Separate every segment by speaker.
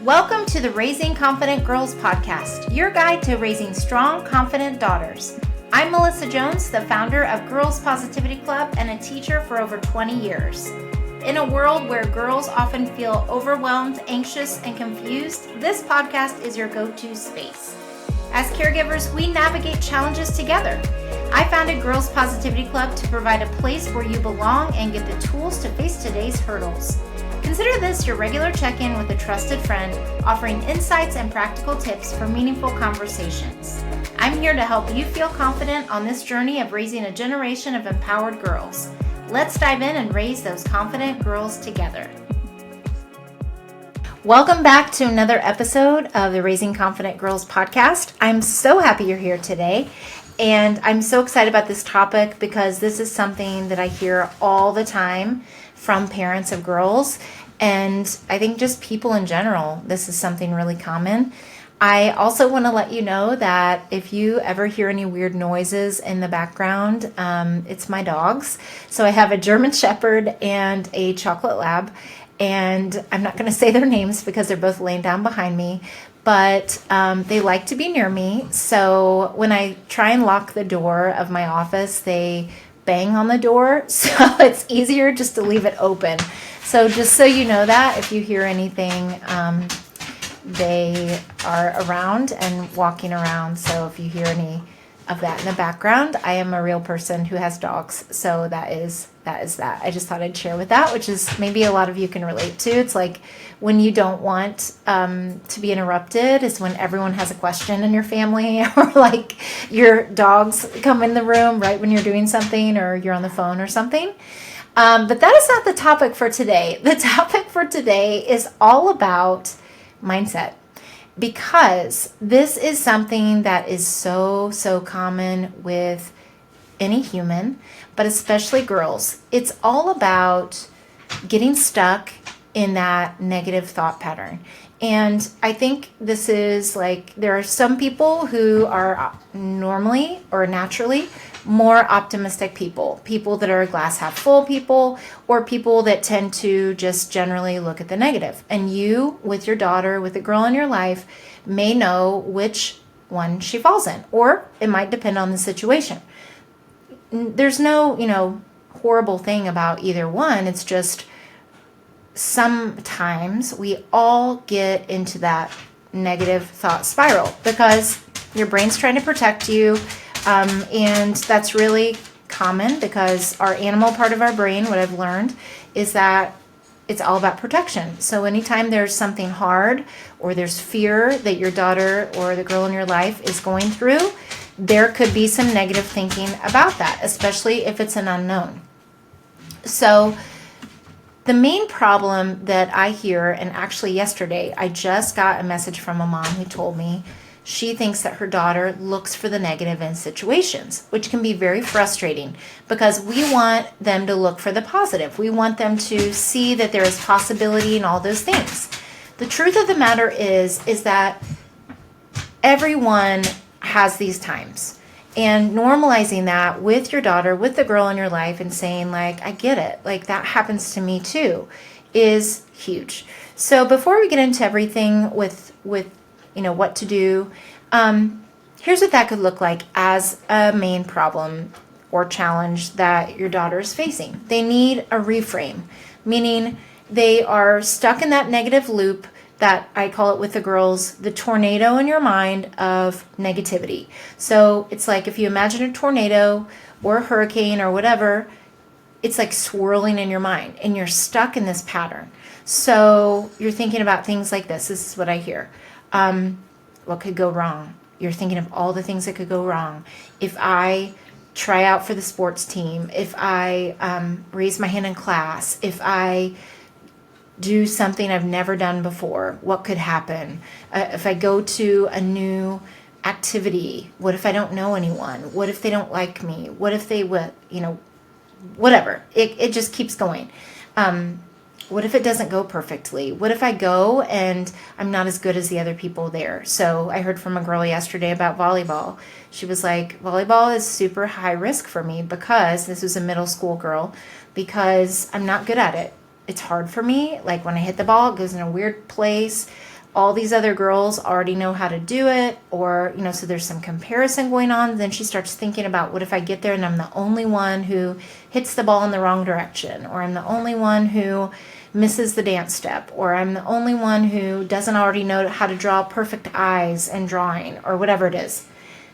Speaker 1: Welcome to the Raising Confident Girls podcast, your guide to raising strong, confident daughters. I'm Melissa Jones, the founder of Girls Positivity Club and a teacher for over 20 years. In a world where girls often feel overwhelmed, anxious, and confused, this podcast is your go-to space. As caregivers, we navigate challenges together. I founded Girls Positivity Club to provide a place where you belong and get the tools to face today's hurdles. Consider this your regular check-in with a trusted friend, offering insights and practical tips for meaningful conversations. I'm here to help you feel confident on this journey of raising a generation of empowered girls. Let's dive in and raise those confident girls together. Welcome back to another episode of the Raising Confident Girls podcast. I'm so happy you're here today, and I'm so excited about this topic because this is something that I hear all the time from parents of girls, and I think just people in general. This is something really common. I also want to let you know that if you ever hear any weird noises in the background, it's my dogs. So I have a German Shepherd and a Chocolate Lab, and I'm not going to say their names because they're both laying down behind me, but they like to be near me. So when I try and lock the door of my office, they bang on the door, so it's easier just to leave it open. So just so you know that if you hear anything, they are around and walking around. So if you hear any of that in the background, I am a real person who has dogs. So that is that. I just thought I'd share with that, which is maybe a lot of you can relate to. It's like when you don't want to be interrupted is when everyone has a question in your family, or like your dogs come in the room right when you're doing something or you're on the phone or something. But that is not the topic for today. The topic for today is all about mindset, because this is something that is so common with any human, but especially girls. It's all about getting stuck in that negative thought pattern. And I think this is like, there are some people who are normally or naturally more optimistic people that are glass half full people, or people that tend to just generally look at the negative. And you, with your daughter, with a girl in your life, may know which one she falls in, or it might depend on the situation. There's no, horrible thing about either one. It's just sometimes we all get into that negative thought spiral because your brain's trying to protect you. And that's really common because our animal part of our brain, what I've learned, is that it's all about protection. So anytime there's something hard or there's fear that your daughter or the girl in your life is going through, there could be some negative thinking about that, especially if it's an unknown. So the main problem that I hear, and actually yesterday I just got a message from a mom who told me she thinks that her daughter looks for the negative in situations, which can be very frustrating because we want them to look for the positive. We want them to see that there is possibility in all those things. The truth of the matter is that everyone has these times, and normalizing that with your daughter, with the girl in your life, and saying like, I get it, like that happens to me too, is huge. So before we get into everything with what to do, here's what that could look like as a main problem or challenge that your daughter is facing. They need a reframe, meaning they are stuck in that negative loop that I call it with the girls, the tornado in your mind of negativity. So it's like if you imagine a tornado or a hurricane or whatever, it's like swirling in your mind and you're stuck in this pattern. So you're thinking about things like this. This is what I hear. What could go wrong? You're thinking of all the things that could go wrong. If I try out for the sports team, if I raise my hand in class, if I do something I've never done before, what could happen? If I go to a new activity, what if I don't know anyone? What if they don't like me? What if they would, whatever. It just keeps going. What if it doesn't go perfectly? What if I go and I'm not as good as the other people there? So I heard from a girl yesterday about volleyball. She was like, volleyball is super high risk for me because, this was a middle school girl, because I'm not good at it. It's hard for me. Like when I hit the ball, it goes in a weird place. all these other girls already know how to do it, or, so there's some comparison going on. Then she starts thinking about, what if I get there and I'm the only one who hits the ball in the wrong direction, or I'm the only one who misses the dance step, or I'm the only one who doesn't already know how to draw perfect eyes in drawing, or whatever it is.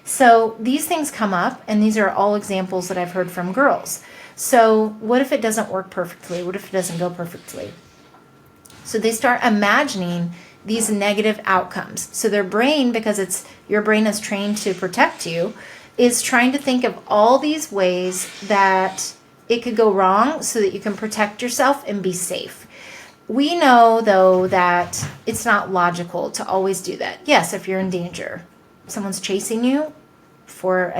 Speaker 1: So these things come up, and these are all examples that I've heard from girls. So what if it doesn't work perfectly? What if it doesn't go perfectly? So they start imagining these negative outcomes. So their brain, because your brain is trained to protect you, is trying to think of all these ways that it could go wrong so that you can protect yourself and be safe. We know, though, that it's not logical to always do that. Yes, if you're in danger, someone's chasing you for,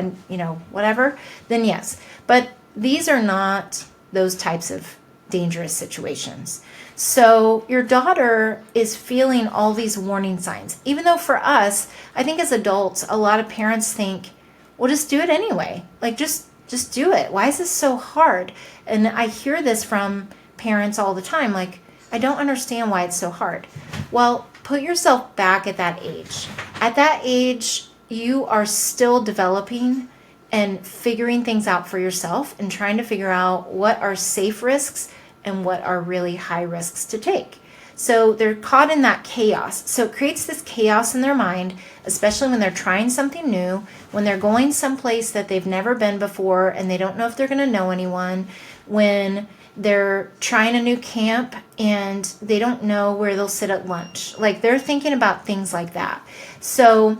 Speaker 1: whatever, then yes. But these are not those types of dangerous situations. So your daughter is feeling all these warning signs, even though for us, I think as adults, a lot of parents think, well, just do it anyway. Like, just do it. Why is this so hard? And I hear this from parents all the time. Like, I don't understand why it's so hard. Well, put yourself back at that age. At that age, you are still developing and figuring things out for yourself and trying to figure out what are safe risks and what are really high risks to take. So they're caught in that chaos. So it creates this chaos in their mind, especially when they're trying something new, when they're going someplace that they've never been before and they don't know if they're going to know anyone, when they're trying a new camp and they don't know where they'll sit at lunch. Like, they're thinking about things like that. So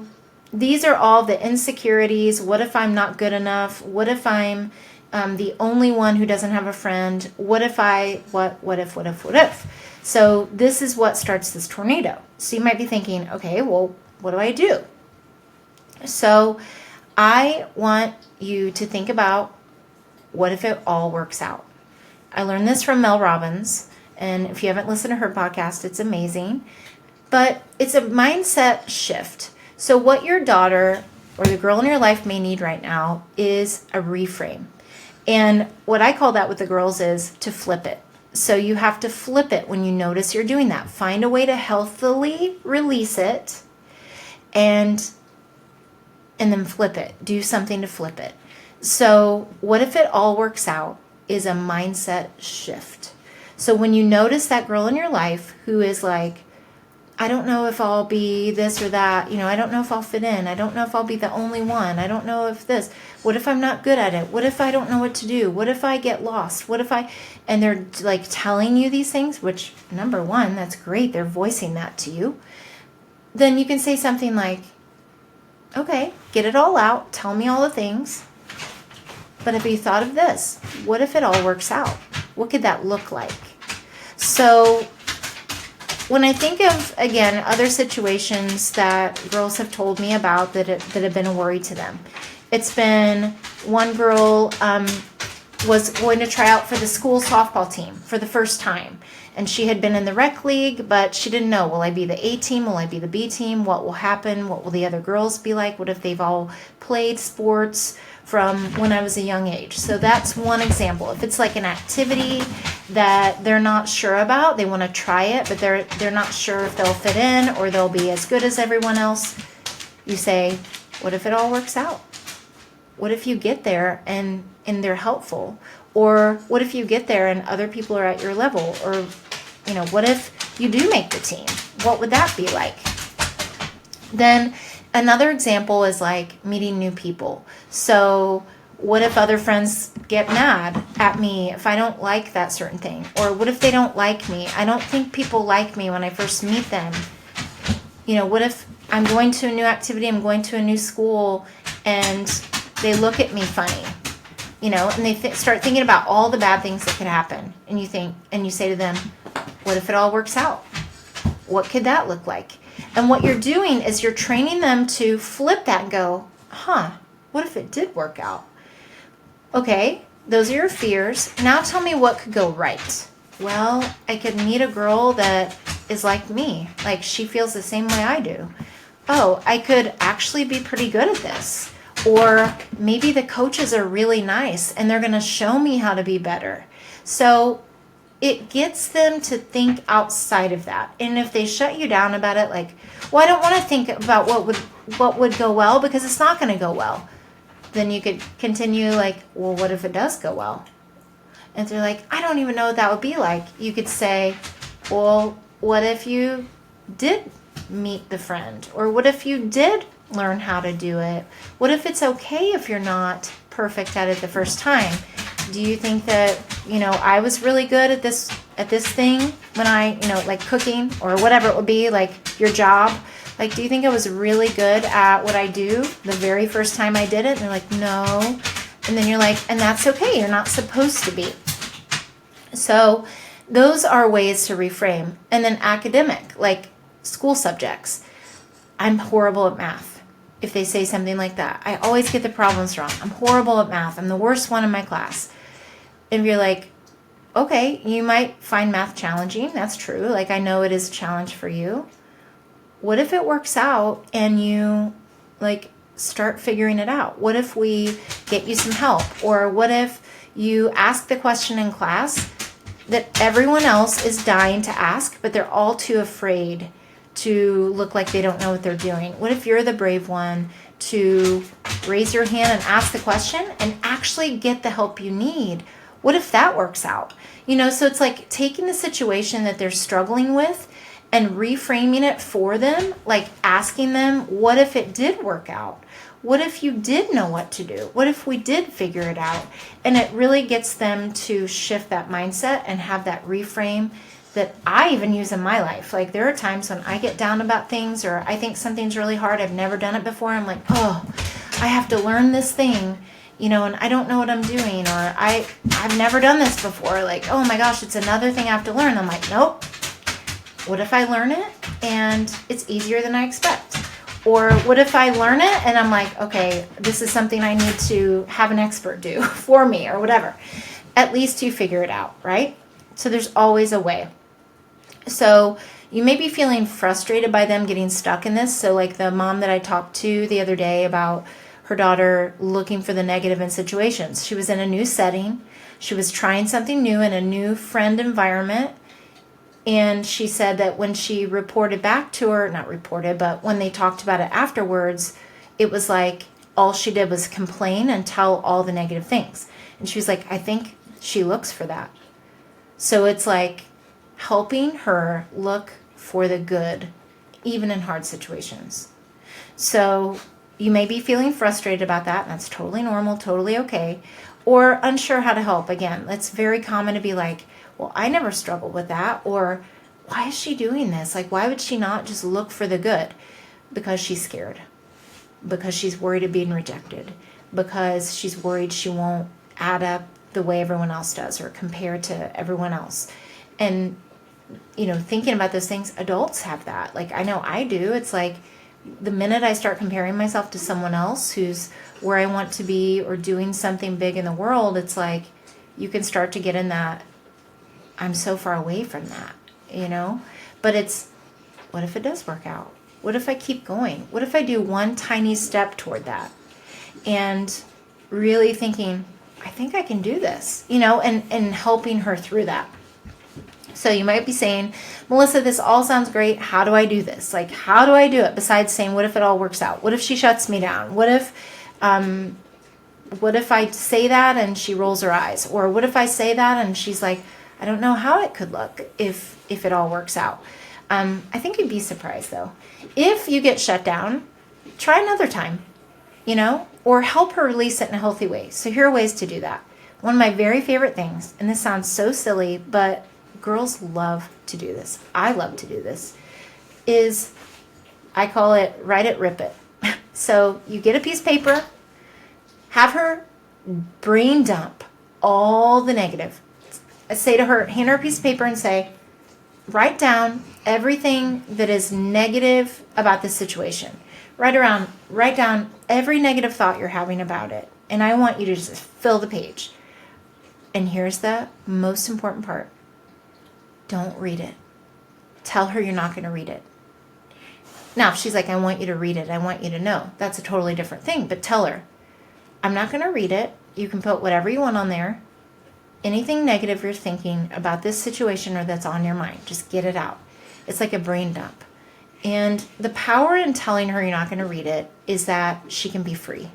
Speaker 1: these are all the insecurities. What if I'm not good enough? What if I'm the only one who doesn't have a friend? What if what if? So this is what starts this tornado. So you might be thinking, okay, well, what do I do? So I want you to think about, what if it all works out? I learned this from Mel Robbins, and if you haven't listened to her podcast, it's amazing. But it's a mindset shift. So what your daughter or the girl in your life may need right now is a reframe. And what I call that with the girls is to flip it. So you have to flip it when you notice you're doing that. Find a way to healthily release it and then flip it. Do something to flip it. So what if it all works out is a mindset shift. So when you notice that girl in your life who is like, I don't know if I'll be this or that. I don't know if I'll fit in. I don't know if I'll be the only one. I don't know if this. What if I'm not good at it? What if I don't know what to do? What if I get lost? And they're like telling you these things, which, number one, that's great. They're voicing that to you. Then you can say something like, okay, get it all out. Tell me all the things. But have you thought of this? What if it all works out? What could that look like? So when I think of, again, other situations that girls have told me about that have been a worry to them, it's been one girl was going to try out for the school softball team for the first time. And she had been in the rec league, but she didn't know, will I be the A team? Will I be the B team? What will happen? What will the other girls be like? What if they've all played sports from when I was a young age? So that's one example. If it's like an activity that they're not sure about, they want to try it, but they're not sure if they'll fit in or they'll be as good as everyone else, you say, what if it all works out? What if you get there and they're helpful? Or what if you get there and other people are at your level? Or, what if you do make the team? What would that be like? Then another example is like meeting new people. So what if other friends get mad at me if I don't like that certain thing? Or what if they don't like me? I don't think people like me when I first meet them. What if I'm going to a new activity, I'm going to a new school, and they look at me funny? And they start thinking about all the bad things that could happen. And you say to them, what if it all works out? What could that look like? And what you're doing is you're training them to flip that and go, what if it did work out? Okay, those are your fears. Now tell me what could go right. Well, I could meet a girl that is like me. Like, she feels the same way I do. Oh, I could actually be pretty good at this. Or maybe the coaches are really nice and they're going to show me how to be better. So it gets them to think outside of that. And if they shut you down about it, like, well, I don't want to think about what would go well because it's not going to go well. Then you could continue like, well, what if it does go well? And they're like, I don't even know what that would be like. You could say, well, what if you did meet the friend? Or what if you did learn how to do it? What if it's okay if you're not perfect at it the first time? Do you think that, I was really good at this thing when I, like cooking or whatever it would be, like your job? Like, do you think I was really good at what I do the very first time I did it? And they're like, no. And then you're like, and that's okay. You're not supposed to be. So those are ways to reframe. And then academic, like school subjects. I'm horrible at math. If they say something like that, I always get the problems wrong. I'm horrible at math. I'm the worst one in my class. And you're like, okay, you might find math challenging. That's true. Like, I know it is a challenge for you. What if it works out and you like start figuring it out? What if we get you some help? Or what if you ask the question in class that everyone else is dying to ask, but they're all too afraid to look like they don't know what they're doing? What if you're the brave one to raise your hand and ask the question and actually get the help you need? What if that works out? So it's like taking the situation that they're struggling with and reframing it for them, like asking them, what if it did work out? What if you did know what to do? What if we did figure it out? And it really gets them to shift that mindset and have that reframe that I even use in my life. Like, there are times when I get down about things, or I think something's really hard, I've never done it before. I'm like, oh, I have to learn this thing, and I don't know what I'm doing, or I've never done this before. Like, oh my gosh, it's another thing I have to learn. I'm like, nope. What if I learn it and it's easier than I expect? Or what if I learn it and I'm like, okay, this is something I need to have an expert do for me or whatever. At least you figure it out, right? So there's always a way. So you may be feeling frustrated by them getting stuck in this. So like the mom that I talked to the other day about her daughter looking for the negative in situations. She was in a new setting. She was trying something new in a new friend environment. And she said that when she reported back to her, not reported, but when they talked about it afterwards, it was like all she did was complain and tell all the negative things. And she was like, I think she looks for that. So it's like helping her look for the good, even in hard situations. So you may be feeling frustrated about that. And that's totally normal, totally okay. Or unsure how to help. Again, it's very common to be like, well, I never struggled with that. Or why is she doing this? Like, why would she not just look for the good? Because she's scared. Because she's worried of being rejected. Because she's worried she won't add up the way everyone else does or compare to everyone else. And, thinking about those things, adults have that. Like, I know I do. It's like the minute I start comparing myself to someone else who's where I want to be or doing something big in the world, it's like you can start to get in that, I'm so far away from that, But it's, what if it does work out? What if I keep going? What if I do one tiny step toward that? And really thinking, I think I can do this, and helping her through that. So you might be saying, Melissa, this all sounds great. How do I do this? Like, how do I do it? Besides saying, what if it all works out? What if she shuts me down? What if I say that and she rolls her eyes? Or what if I say that and she's like, I don't know how it could look if it all works out. I think you'd be surprised, though. If you get shut down, try another time, or help her release it in a healthy way. So here are ways to do that. One of my very favorite things, and this sounds so silly, but girls love to do this. I love to do this, is I call it write it, rip it. So you get a piece of paper, have her brain dump all the negative. I say to her, hand her a piece of paper and say, write down everything that is negative about this situation. Write down every negative thought you're having about it. And I want you to just fill the page. And here's the most important part. Don't read it. Tell her you're not going to read it. Now, if she's like, I want you to read it, I want you to know, that's a totally different thing. But tell her, I'm not going to read it. You can put whatever you want on there. anything negative you're thinking about this situation or that's on your mind. Just get it out. It's like a brain dump. And the power in telling her you're not going to read it is that she can be free.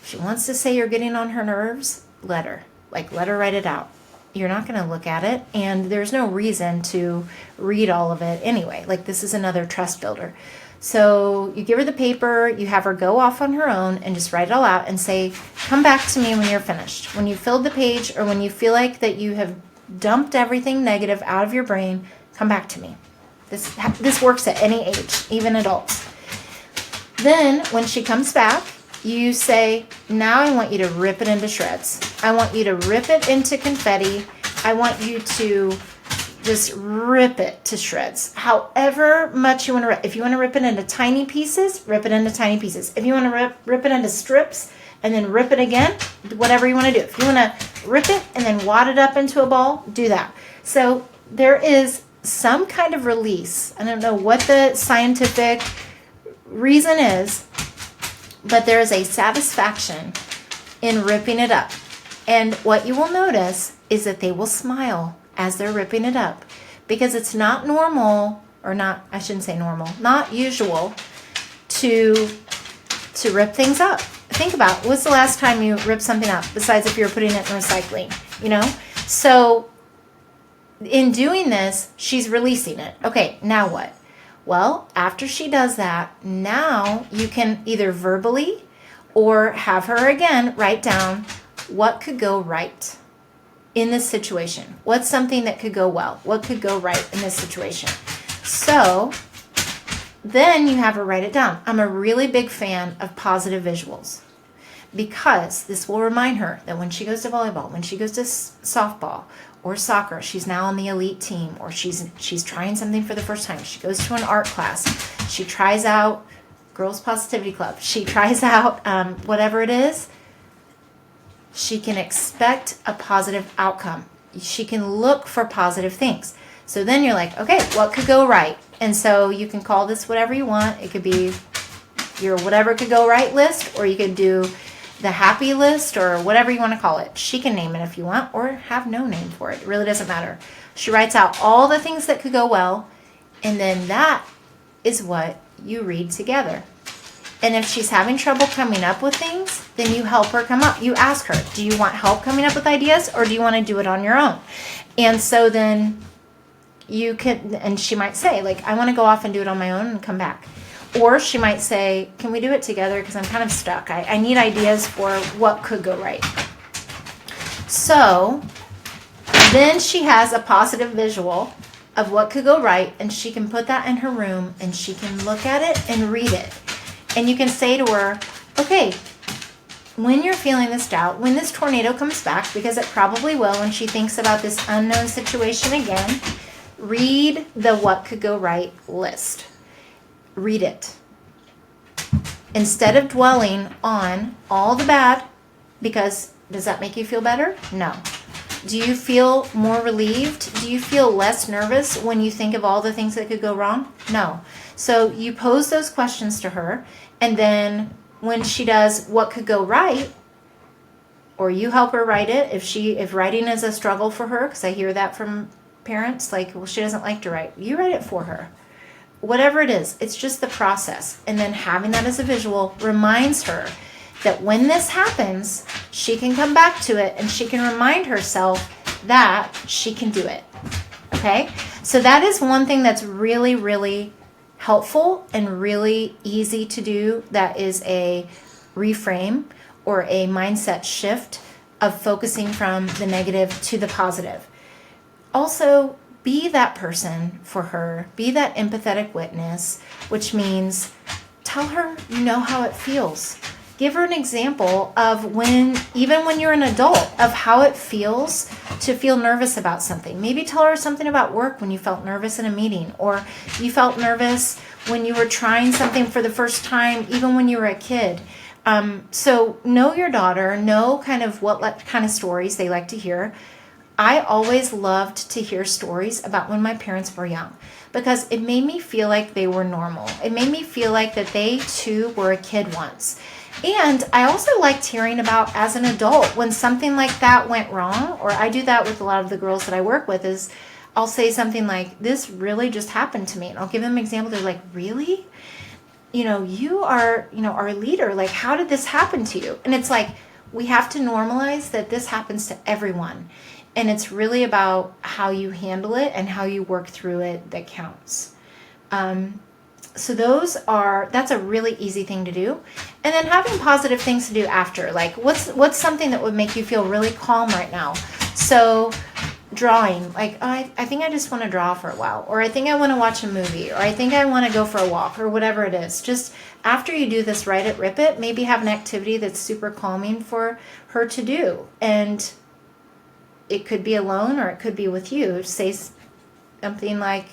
Speaker 1: If she wants to say you're getting on her nerves, let her. Let her write it out. You're not going to look at it, and there's no reason to read all of it anyway. This is another trust builder. So you give her the paper, you have her go off on her own and just write it all out and say, come back to me when you're finished. When you filled the page or when you feel like that you have dumped everything negative out of your brain, come back to me. This works at any age, even adults. Then when she comes back, you say, now I want you to rip it into shreds. I want you to rip it into confetti. I want you to just rip it to shreds. However much you want to rip. If you want to rip it into tiny pieces, rip it into tiny pieces. If you want to rip it into strips and then rip it again, whatever you want to do. If you want to rip it and then wad it up into a ball, do that. So there is some kind of release. I don't know what the scientific reason is, but there is a satisfaction in ripping it up. And what you will notice is that they will smile as they're ripping it up, because it's not normal, or not, I shouldn't say normal, not usual to rip things up. Think about, what's the last time you ripped something up, besides if you're putting it in recycling, So in doing this, she's releasing it. Okay, now what? Well, after she does that, now you can either verbally or have her again write down what could go right in this situation. What's something that could go well? What could go right in this situation? So then you have her write it down. I'm a really big fan of positive visuals, because this will remind her that when she goes to volleyball, when she goes to softball or soccer, she's now on the elite team, or she's trying something for the first time. She goes to an art class. She tries out Girls Positivity Club. She tries out whatever it is. She can expect a positive outcome. She can look for positive things. So then you're like, okay, what could go right? And so you can call this whatever you want. It could be your whatever could go right list, or you could do the happy list, or whatever you want to call it. She can name it if you want, or have no name for it. It really doesn't matter. She writes out all the things that could go well, and then that is what you read together. And if she's having trouble coming up with things, then you help her come up. You ask her, do you want help coming up with ideas, or do you want to do it on your own? And so then you can, and she might say, I want to go off and do it on my own and come back. Or she might say, can we do it together, because I'm kind of stuck. I need ideas for what could go right. So then she has a positive visual of what could go right, and she can put that in her room, and she can look at it and read it. And you can say to her, okay, when you're feeling this doubt, when this tornado comes back, because it probably will when she thinks about this unknown situation again, read the what could go right list. Read it. Instead of dwelling on all the bad, because does that make you feel better? No. Do you feel more relieved? Do you feel less nervous when you think of all the things that could go wrong? No. So you pose those questions to her, and then when she does what could go right, or you help her write it, if writing is a struggle for her, because I hear that from parents, she doesn't like to write, you write it for her. Whatever it is, it's just the process. And then having that as a visual reminds her that when this happens, she can come back to it, and she can remind herself that she can do it. Okay? So that is one thing that's really, really helpful and really easy to do. That is a reframe or a mindset shift of focusing from the negative to the positive. Also, be that person for her. Be that empathetic witness, which means tell her you know how it feels. Give her an example of even when you're an adult, of how it feels to feel nervous about something. Maybe tell her something about work when you felt nervous in a meeting, or you felt nervous when you were trying something for the first time, even when you were a kid. So know your daughter, know kind of what kind of stories they like to hear. I always loved to hear stories about when my parents were young, because it made me feel like they were normal. It made me feel like that they too were a kid once. And I also liked hearing about as an adult when something like that went wrong, or I do that with a lot of the girls that I work with, is I'll say something like, this really just happened to me. And I'll give them an example. They're like, really? You are, our leader. Like, how did this happen to you? And it's like, we have to normalize that this happens to everyone. And it's really about how you handle it and how you work through it that counts. So that's a really easy thing to do. And then having positive things to do after, like what's something that would make you feel really calm right now? So drawing, like, I think I just want to draw for a while, or I think I want to watch a movie, or I think I want to go for a walk, or whatever it is. Just after you do this Write It, Rip It, maybe have an activity that's super calming for her to do. And it could be alone or it could be with you. Say something like,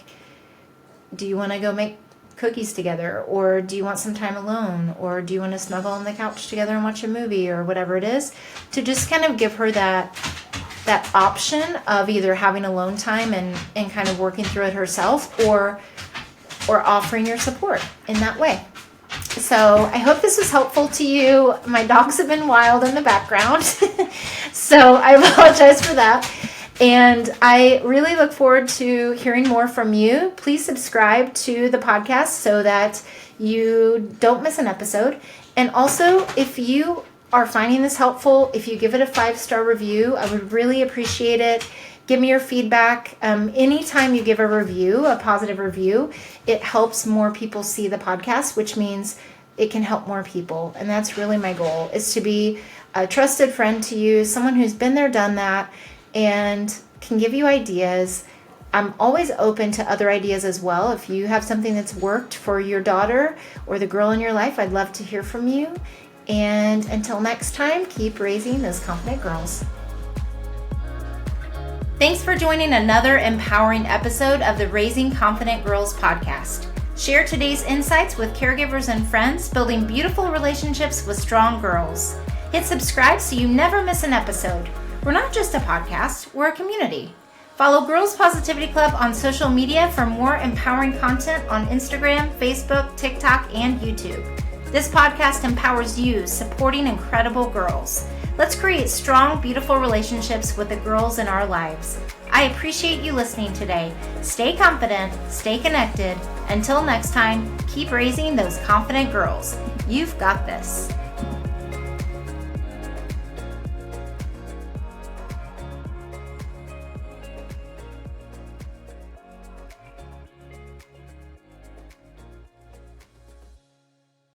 Speaker 1: do you want to go make cookies together, or do you want some time alone, or do you want to snuggle on the couch together and watch a movie, or whatever it is, to just kind of give her that option of either having alone time and kind of working through it herself, or offering your support in that way. So I hope this was helpful to you. My dogs have been wild in the background, so I apologize for that. And I really look forward to hearing more from you. Please subscribe to the podcast so that you don't miss an episode. And also, if you are finding this helpful, if you give it a 5-star review, I would really appreciate it. Give me your feedback. Anytime you give a review, a positive review, it helps more people see the podcast, which means it can help more people. And that's really my goal, is to be a trusted friend to you, someone who's been there, done that, and can give you ideas. I'm always open to other ideas as well. If you have something that's worked for your daughter or the girl in your life, I'd love to hear from you. And until next time, keep raising those confident girls. Thanks for joining another empowering episode of the Raising Confident Girls podcast. Share today's insights with caregivers and friends, building beautiful relationships with strong girls. Hit subscribe so you never miss an episode. We're not just a podcast, we're a community. Follow Girls Positivity Club on social media for more empowering content on Instagram, Facebook, TikTok, and YouTube. This podcast empowers you, supporting incredible girls. Let's create strong, beautiful relationships with the girls in our lives. I appreciate you listening today. Stay confident, stay connected. Until next time, keep raising those confident girls. You've got this.